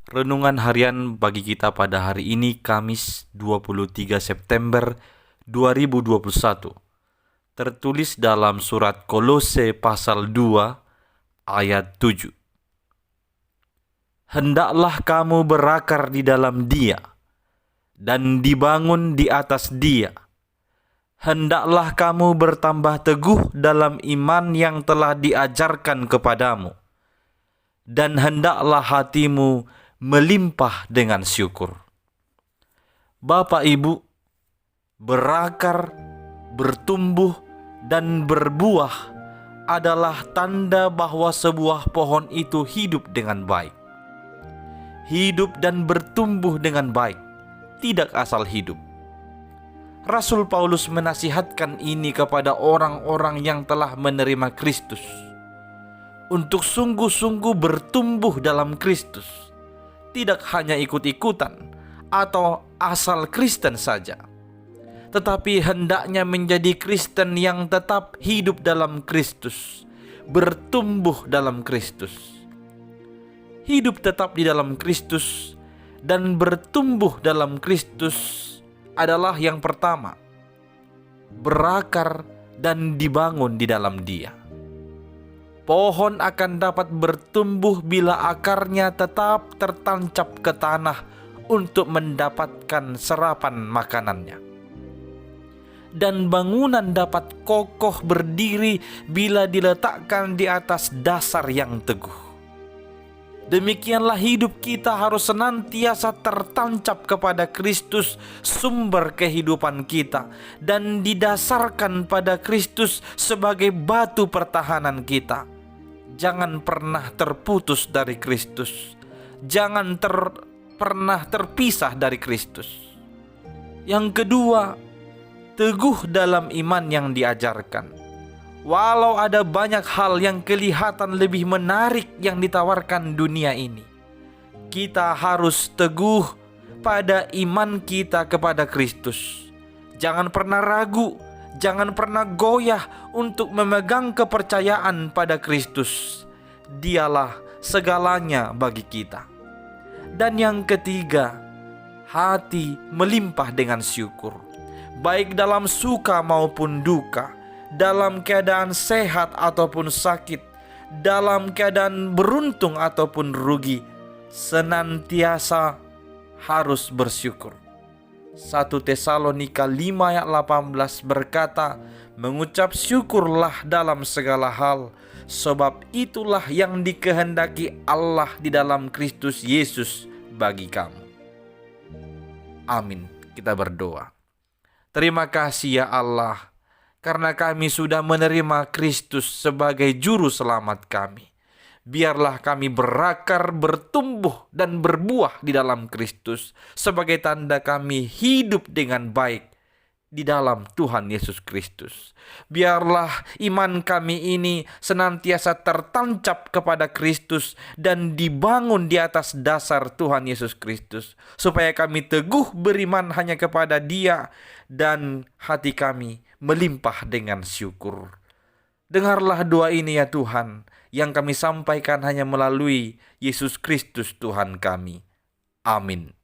Renungan harian bagi kita pada hari ini Kamis 23 September 2021 tertulis dalam surat Kolose pasal 2 ayat 7. Hendaklah kamu berakar di dalam Dia dan dibangun di atas Dia. Hendaklah kamu bertambah teguh dalam iman yang telah diajarkan kepadamu, dan hendaklah hatimu melimpah dengan syukur. Bapak Ibu, berakar, bertumbuh, dan berbuah adalah tanda bahwa sebuah pohon itu hidup dengan baik. Hidup dan bertumbuh dengan baik, tidak asal hidup. Rasul Paulus menasihatkan ini kepada orang-orang yang telah menerima Kristus, untuk sungguh-sungguh bertumbuh dalam Kristus, tidak hanya ikut-ikutan atau asal Kristen saja, tetapi hendaknya menjadi Kristen yang tetap hidup dalam Kristus, bertumbuh dalam Kristus. Hidup tetap di dalam Kristus dan bertumbuh dalam Kristus adalah yang pertama, berakar dan dibangun di dalam Dia. Pohon akan dapat bertumbuh bila akarnya tetap tertancap ke tanah untuk mendapatkan serapan makanannya. Dan bangunan dapat kokoh berdiri bila diletakkan di atas dasar yang teguh. Demikianlah hidup kita harus senantiasa tertancap kepada Kristus, sumber kehidupan kita, dan didasarkan pada Kristus sebagai batu pertahanan kita. Jangan pernah terputus dari Kristus. Jangan pernah terpisah dari Kristus. Yang kedua, teguh dalam iman yang diajarkan. Walau ada banyak hal yang kelihatan lebih menarik yang ditawarkan dunia ini, kita harus teguh pada iman kita kepada Kristus. Jangan pernah ragu, jangan pernah goyah untuk memegang kepercayaan pada Kristus. Dialah segalanya bagi kita. Dan yang ketiga, hati melimpah dengan syukur, baik dalam suka maupun duka, dalam keadaan sehat ataupun sakit, dalam keadaan beruntung ataupun rugi, senantiasa harus bersyukur. 1 Tesalonika 5 ayat 18 berkata, mengucap syukurlah dalam segala hal, sebab itulah yang dikehendaki Allah di dalam Kristus Yesus bagi kamu. Amin. Kita berdoa. Terima kasih ya Allah, karena kami sudah menerima Kristus sebagai juru selamat kami. Biarlah kami berakar, bertumbuh, dan berbuah di dalam Kristus sebagai tanda kami hidup dengan baik di dalam Tuhan Yesus Kristus. Biarlah iman kami ini senantiasa tertancap kepada Kristus dan dibangun di atas dasar Tuhan Yesus Kristus, supaya kami teguh beriman hanya kepada Dia dan hati kami melimpah dengan syukur. Dengarlah doa ini ya Tuhan, yang kami sampaikan hanya melalui Yesus Kristus Tuhan kami. Amin.